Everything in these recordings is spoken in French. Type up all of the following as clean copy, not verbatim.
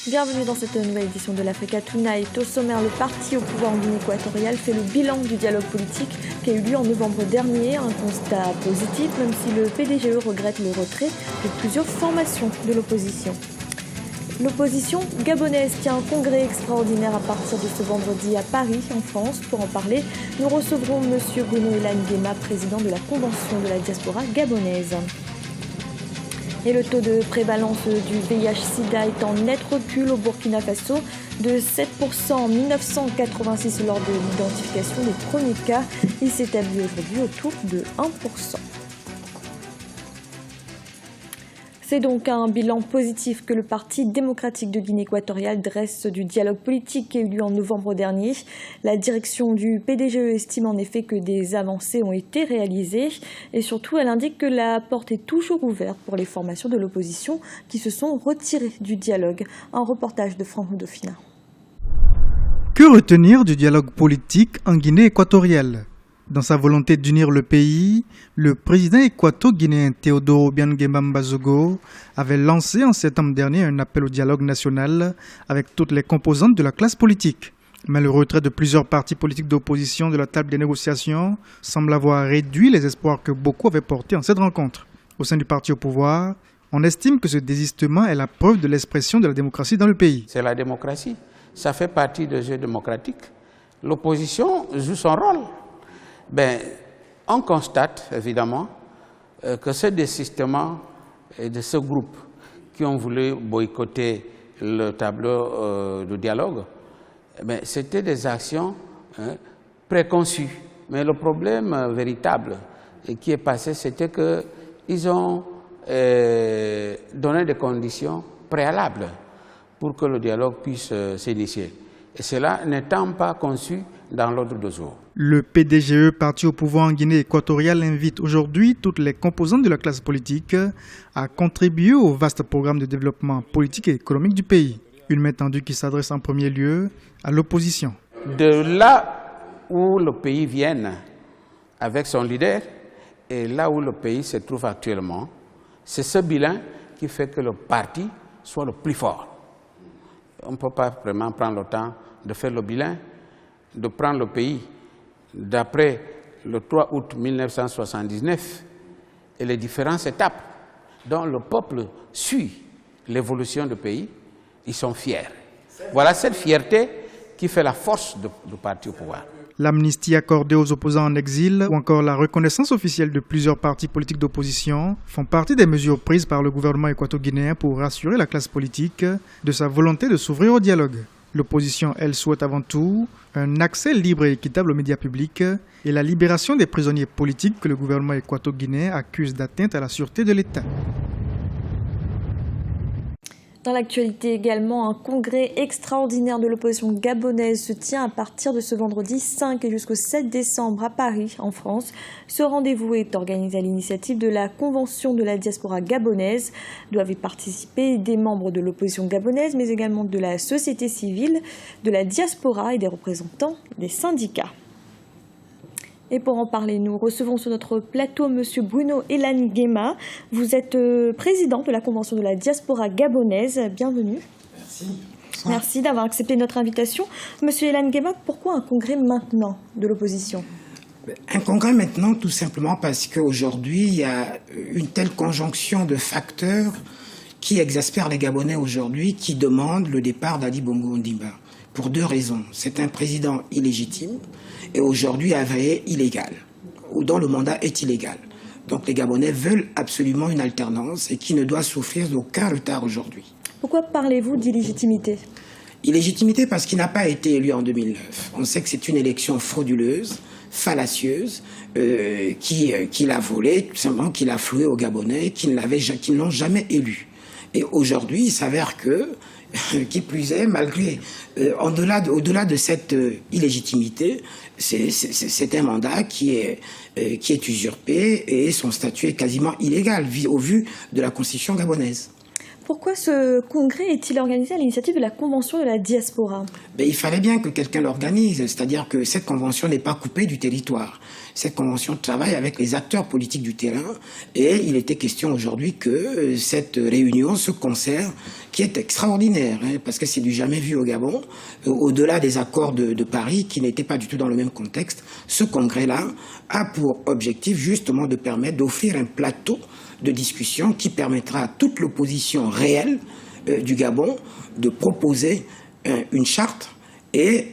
Bienvenue dans cette nouvelle édition de l'Africa Tonight. Au sommaire, le parti au pouvoir en Guinée équatoriale fait le bilan du dialogue politique qui a eu lieu en novembre dernier. Un constat positif, même si le PDGE regrette le retrait de plusieurs formations de l'opposition. L'opposition gabonaise tient un congrès extraordinaire à partir de ce vendredi à Paris, en France. Pour en parler, nous recevrons M. Bruno Elan-Guema, président de la Convention de la diaspora gabonaise. Et le taux de prévalence du VIH-Sida est en net recul au Burkina Faso de 7% en 1986 lors de l'identification des premiers cas. Il s'établit aujourd'hui autour de 1%. C'est donc un bilan positif que le Parti démocratique de Guinée équatoriale dresse du dialogue politique qui a eu lieu en novembre dernier. La direction du PDGE estime en effet que des avancées ont été réalisées et surtout elle indique que la porte est toujours ouverte pour les formations de l'opposition qui se sont retirées du dialogue. Un reportage de Franck Dauphina. Que retenir du dialogue politique en Guinée équatoriale ? Dans sa volonté d'unir le pays, le président équato-guinéen Théodore Obiang Nguema Mbazogo avait lancé en septembre dernier un appel au dialogue national avec toutes les composantes de la classe politique. Mais le retrait de plusieurs partis politiques d'opposition de la table des négociations semble avoir réduit les espoirs que beaucoup avaient portés en cette rencontre. Au sein du parti au pouvoir, on estime que ce désistement est la preuve de l'expression de la démocratie dans le pays. C'est la démocratie, ça fait partie du jeu démocratique. L'opposition joue son rôle. On constate évidemment que ce désistement de ce groupe qui ont voulu boycotter le tableau de dialogue, c'était des actions préconçues. Mais le problème véritable qui est passé, c'était qu'ils ont donné des conditions préalables pour que le dialogue puisse s'initier. Et cela n'étant pas conçu dans l'ordre du jour. Le PDGE, parti au pouvoir en Guinée équatoriale, invite aujourd'hui toutes les composantes de la classe politique à contribuer au vaste programme de développement politique et économique du pays. Une main tendue qui s'adresse en premier lieu à l'opposition. De là où le pays vient avec son leader et là où le pays se trouve actuellement, c'est ce bilan qui fait que le parti soit le plus fort. On ne peut pas vraiment prendre le temps de faire le bilan, de prendre le pays d'après le 3 août 1979 et les différentes étapes dont le peuple suit l'évolution du pays, ils sont fiers. Voilà cette fierté qui fait la force du parti au pouvoir. L'amnistie accordée aux opposants en exil ou encore la reconnaissance officielle de plusieurs partis politiques d'opposition font partie des mesures prises par le gouvernement équato-guinéen pour rassurer la classe politique de sa volonté de s'ouvrir au dialogue. L'opposition, elle, souhaite avant tout un accès libre et équitable aux médias publics et la libération des prisonniers politiques que le gouvernement équato-guinéen accuse d'atteinte à la sûreté de l'État. Dans l'actualité également, un congrès extraordinaire de l'opposition gabonaise se tient à partir de ce vendredi 5 et jusqu'au 7 décembre à Paris, en France. Ce rendez-vous est organisé à l'initiative de la Convention de la diaspora gabonaise. Doivent y participer des membres de l'opposition gabonaise, mais également de la société civile, de la diaspora et des représentants des syndicats. Et pour en parler, nous recevons sur notre plateau M. Bruno Elan-Guema. Vous êtes président de la Convention de la diaspora gabonaise. Bienvenue. Merci. Merci d'avoir accepté notre invitation. M. Elan-Guema, pourquoi un congrès maintenant de l'opposition ? Un congrès maintenant tout simplement parce qu'aujourd'hui, il y a une telle conjonction de facteurs qui exaspèrent les Gabonais aujourd'hui, qui demandent le départ d'Ali Bongo Ondimba. Pour deux raisons. C'est un président illégitime et aujourd'hui avéré illégal, ou dont le mandat est illégal. Donc les Gabonais veulent absolument une alternance et qui ne doit souffrir d'aucun retard aujourd'hui. Pourquoi parlez-vous d'illégitimité ? Illégitimité parce qu'il n'a pas été élu en 2009. On sait que c'est une élection frauduleuse, fallacieuse, qu'il a volée, tout simplement qu'il a floué aux Gabonais, qu'ils ne l'ont jamais élu. Et aujourd'hui, il s'avère que, qui plus est, malgré, au-delà de cette illégitimité, c'est un mandat qui est usurpé et son statut est quasiment illégal au vu de la constitution gabonaise. pourquoi ce congrès est-il organisé à l'initiative de la Convention de la diaspora? Il fallait bien que quelqu'un l'organise, c'est-à-dire que cette convention n'est pas coupée du territoire. Cette convention travaille avec les acteurs politiques du terrain et il était question aujourd'hui que cette réunion, ce concert, qui est extraordinaire, parce que c'est du jamais vu au Gabon, au-delà des accords de Paris qui n'étaient pas du tout dans le même contexte, ce congrès-là a pour objectif justement de permettre d'offrir un plateau de discussion qui permettra à toute l'opposition réelle du Gabon de proposer une charte et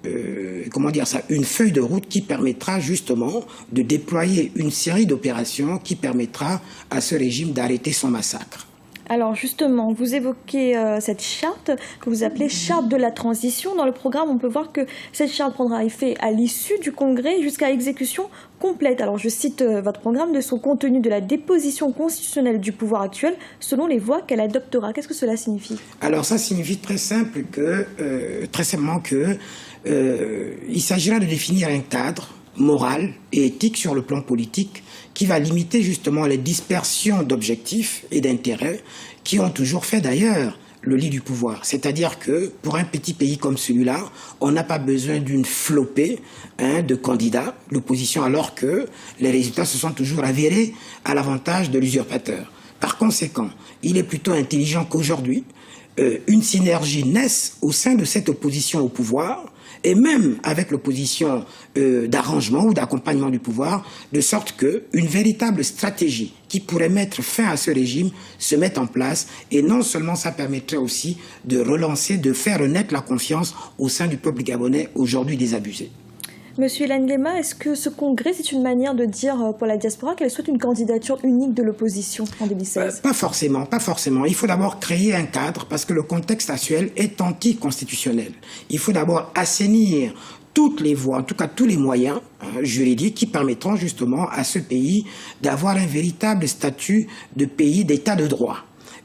une feuille de route qui permettra justement de déployer une série d'opérations qui permettra à ce régime d'arrêter son massacre. Alors justement, vous évoquez cette charte que vous appelez charte de la transition. Dans le programme, on peut voir que cette charte prendra effet à l'issue du congrès jusqu'à exécution complète. Alors je cite votre programme: de son contenu de la déposition constitutionnelle du pouvoir actuel selon les voies qu'elle adoptera. Qu'est-ce que cela signifie? Alors ça signifie très simplement que il s'agira de définir un cadre moral et éthique sur le plan politique qui va limiter justement les dispersions d'objectifs et d'intérêts qui ont toujours fait d'ailleurs le lit du pouvoir. C'est-à-dire que pour un petit pays comme celui-là, on n'a pas besoin d'une flopée de candidats, l'opposition, alors que les résultats se sont toujours avérés à l'avantage de l'usurpateur. Par conséquent, il est plutôt intelligent qu'aujourd'hui, une synergie naisse au sein de cette opposition au pouvoir, et même avec l'opposition d'arrangement ou d'accompagnement du pouvoir, de sorte qu'une véritable stratégie qui pourrait mettre fin à ce régime se mette en place. Et non seulement ça permettrait aussi de relancer, de faire renaître la confiance au sein du peuple gabonais aujourd'hui désabusé. Monsieur Nguema, est-ce que ce congrès, c'est une manière de dire pour la diaspora qu'elle souhaite une candidature unique de l'opposition en 2016 ? Pas forcément. Il faut d'abord créer un cadre parce que le contexte actuel est anticonstitutionnel. Il faut d'abord assainir toutes les voies, en tout cas tous les moyens juridiques qui permettront justement à ce pays d'avoir un véritable statut de pays d'état de droit.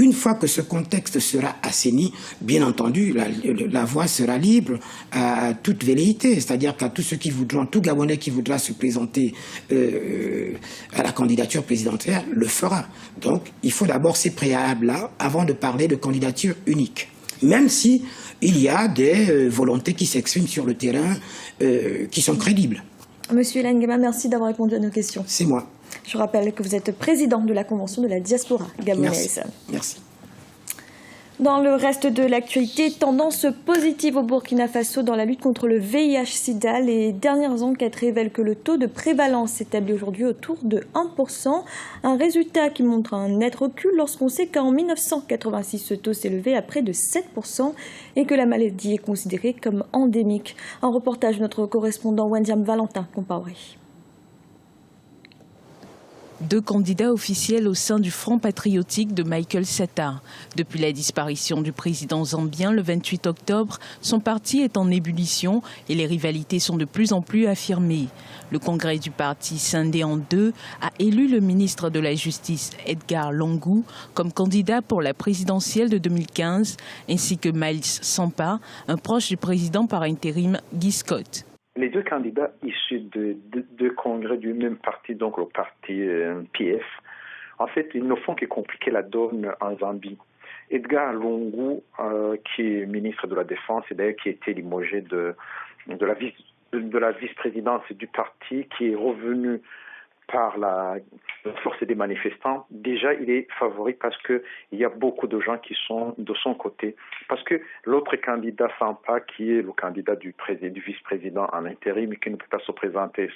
Une fois que ce contexte sera assaini, bien entendu, la voie sera libre à toute velléité, c'est-à-dire qu'à tous ceux qui voudront, tout Gabonais qui voudra se présenter à la candidature présidentielle le fera. Donc, il faut d'abord ces préalables-là avant de parler de candidature unique. Même si il y a des volontés qui s'expriment sur le terrain qui sont crédibles. Monsieur Nguema, merci d'avoir répondu à nos questions. C'est moi. Je rappelle que vous êtes président de la Convention de la diaspora gabonaise. Merci. Dans le reste de l'actualité, tendance positive au Burkina Faso dans la lutte contre le VIH-Sida. Les dernières enquêtes révèlent que le taux de prévalence s'établit aujourd'hui autour de 1%. Un résultat qui montre un net recul lorsqu'on sait qu'en 1986, ce taux s'est élevé à près de 7% et que la maladie est considérée comme endémique. Un reportage de notre correspondant Wendiam Valentin Compaoré. 2 candidats officiels au sein du Front patriotique de Michael Sata. Depuis la disparition du président zambien le 28 octobre, son parti est en ébullition et les rivalités sont de plus en plus affirmées. Le congrès du parti, scindé en 2, a élu le ministre de la Justice, Edgar Lungu, comme candidat pour la présidentielle de 2015, ainsi que Miles Sampa, un proche du président par intérim, Guy Scott. Les 2 candidats issus de 2 congrès du même parti, donc le parti PF, en fait, ils ne font que compliquer la donne en Zambie. Edgar Lungu, qui est ministre de la Défense et d'ailleurs qui a été limogé de la vice-présidence du parti, qui est revenu par la force des manifestants, déjà il est favori parce qu'il y a beaucoup de gens qui sont de son côté. Parce que l'autre candidat, Sampa, qui est le candidat du vice-président en intérim et qui ne peut pas se présenter,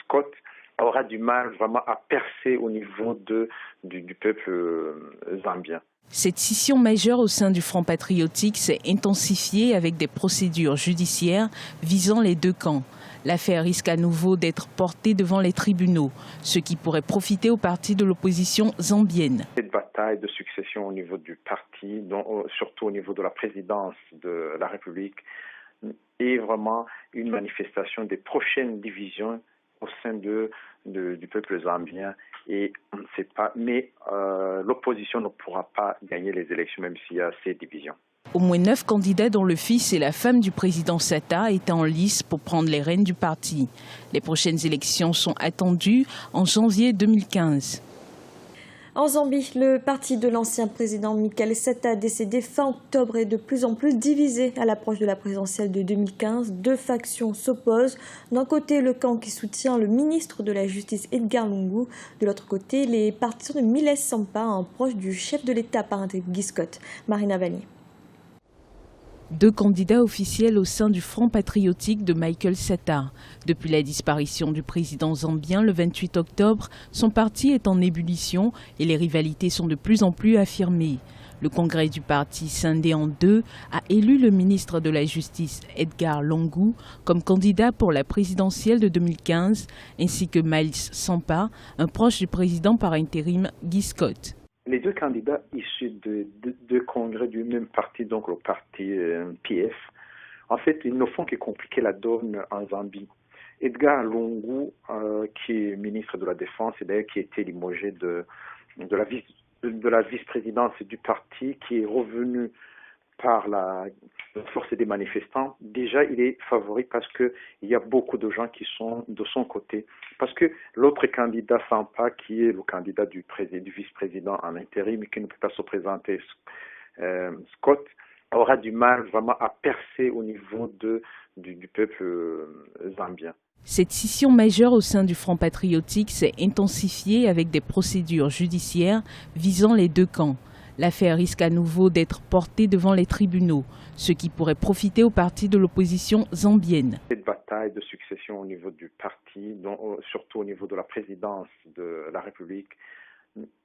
Scott, aura du mal vraiment à percer au niveau du peuple zambien. Cette scission majeure au sein du Front patriotique s'est intensifiée avec des procédures judiciaires visant les 2 camps. L'affaire risque à nouveau d'être portée devant les tribunaux, ce qui pourrait profiter au parti de l'opposition zambienne. Cette bataille de succession au niveau du parti, surtout au niveau de la présidence de la République, est vraiment une manifestation des prochaines divisions au sein du peuple zambien. Et on ne sait pas, mais l'opposition ne pourra pas gagner les élections même s'il y a ces divisions. Au moins 9 candidats dont le fils et la femme du président Sata étaient en lice pour prendre les rênes du parti. Les prochaines élections sont attendues en janvier 2015. En Zambie, le parti de l'ancien président Michael Sata, décédé fin octobre, est de plus en plus divisé à l'approche de la présidentielle de 2015. Deux factions s'opposent. D'un côté, le camp qui soutient le ministre de la Justice Edgar Lungu. De l'autre côté, les partisans de Miles Sampa, un proche du chef de l'État par intérim Guy Scott. Marina Vanier. Deux candidats officiels au sein du Front patriotique de Michael Sata. Depuis la disparition du président zambien le 28 octobre, son parti est en ébullition et les rivalités sont de plus en plus affirmées. Le congrès du parti, scindé en deux, a élu le ministre de la Justice Edgar Lungu comme candidat pour la présidentielle de 2015, ainsi que Miles Sampa, un proche du président par intérim Guy Scott. Les deux candidats issus de deux congrès du même parti, donc le parti PF, en fait, ils ne font que compliquer la donne en Zambie. Edgar Lungu, qui est ministre de la Défense et d'ailleurs qui a été limogé de la vice-présidence du parti, qui est revenu par la force des manifestants, déjà il est favori parce qu'il y a beaucoup de gens qui sont de son côté. Parce que l'autre candidat Sampa, qui est le candidat du vice-président en intérim et qui ne peut pas se présenter, Scott, aura du mal vraiment à percer au niveau du peuple zambien. Cette scission majeure au sein du Front patriotique s'est intensifiée avec des procédures judiciaires visant les deux camps. L'affaire risque à nouveau d'être portée devant les tribunaux, ce qui pourrait profiter au parti de l'opposition zambienne. Cette bataille de succession au niveau du parti, surtout au niveau de la présidence de la République,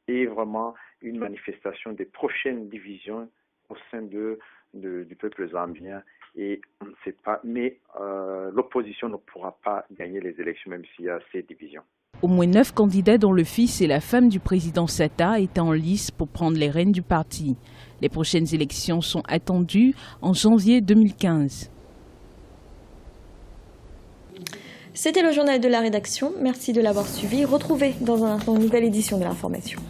est vraiment une manifestation des prochaines divisions au sein du peuple zambien. Et on ne sait pas, mais l'opposition ne pourra pas gagner les élections même s'il y a ces divisions. Au moins 9 candidats dont le fils et la femme du président Sata étaient en lice pour prendre les rênes du parti. Les prochaines élections sont attendues en janvier 2015. C'était le journal de la rédaction. Merci de l'avoir suivi. Retrouvez dans un instant une nouvelle édition de l'information.